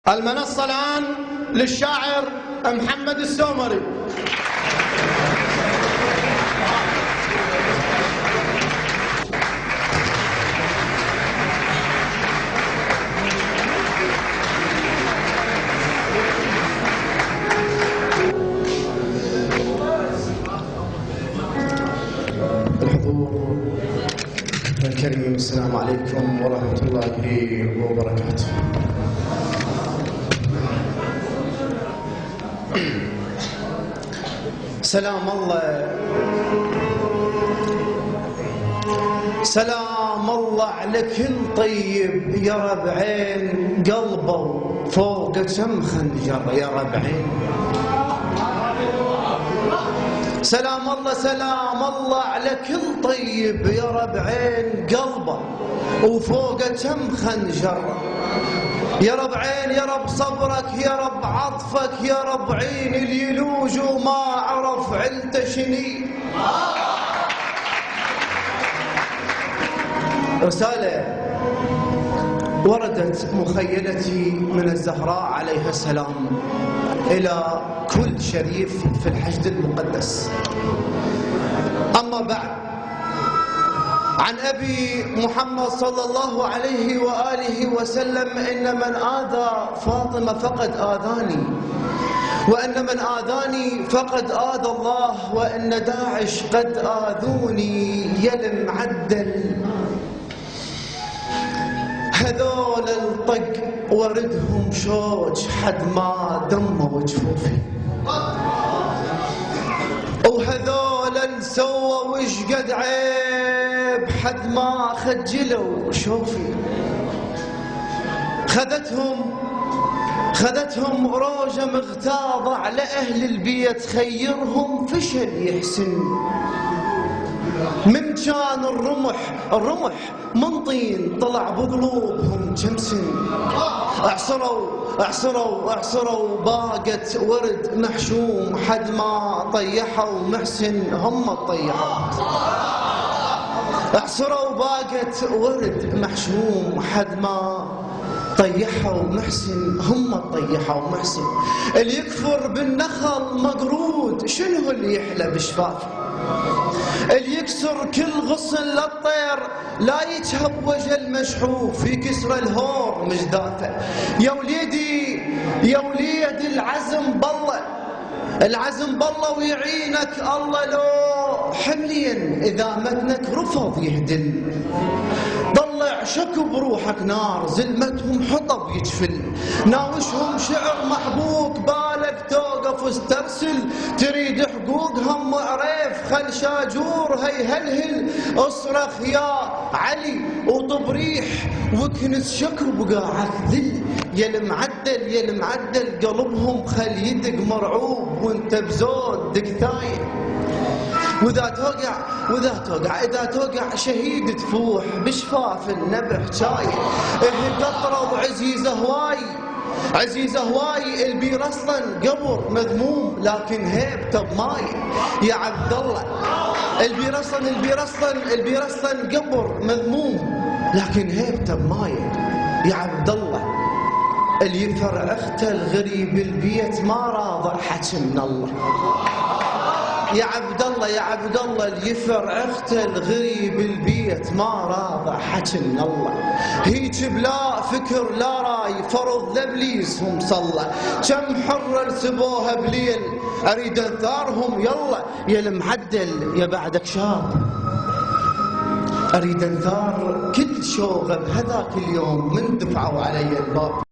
المنصة الآن للشاعر محمد السومري. الحضور الكريم، السلام عليكم ورحمة الله وبركاته. سلام الله على كل طيب يا ربعين، قلبه فوق كم خنجر يا ربعين. سلام الله على كل طيب يا ربعين، قلبه وفوق كم خنجر يا ربعين. يا رب صبرك، يا رب عطفك، يا رب عين اللي يلوج وما عرف علته شني. رسالة وردت مخيلتي من الزهراء عليها السلام إلى كل شريف في الحشد المقدس. أما بعد، عن أبي محمد صلى الله عليه وآله وسلم: إن من آذى فاطمة فقد آذاني، وأن من آذاني فقد آذى الله، وأن داعش قد آذوني. يا المعدل هذول الطق وردهم شوج حد ما دموا جفوفي، وهذول سووا وش قد عيب حد ما خجلوا شوفي. خذتهم روجة مغتاظة على أهل البيت، خيرهم فشل يحسن. من كان الرمح من طين طلع بقلوبهم جمسن. اعصروا باقت ورد محشوم حد ما طيحوا محسن هم طيحوا. اعصروا باقت ورد محشوم حد ما طيحوا محسن هم طيحوا محسن. اللي يكفر بالنخل مقرود شنو اللي يحلى بشفافه؟ اللي يكسر كل غصن للطير لا يتهوج المشحوف، في كسر الهور مجداته. يا وليدي العزم بالله ويعينك الله، لو حملين اذا متنك رفض يهدل. طلع شك بروحك نار زلمتهم حطب يجفل، ناوشهم شعر محبوك بالك توقف واسترسل. تريد حقوقهم وعريف خل شاجور هيهلهل، اصرخ يا علي وطب ريح وكنس شك بقاعك ذل. يا المعدل قلبهم خل يدق مرعوب وانت بزود دقتايل. واذا توقع اذا شهيد تفوح بشفاف النبح شايل. قطره وعزيزه هواي البير اصلا قبر مذموم لكن هيبته بماي. يا عبد الله البير اصلا قبر مذموم لكن هيبته بماي. يا عبد الله اللي يفر اخته الغريب البيت ما راضع حكي من الله. يا عبد الله اللي يفر اخته الغريب البيت ما راضع حكي من الله. هيج بلا فكر لا راي فرض لابليس ومصلى. كم حر سبوها بليل اريد انثارهم يلا. يا المعدل يا بعدك شاب اريد انثار كل شوغه بهذاك اليوم من دفعوا علي الباب.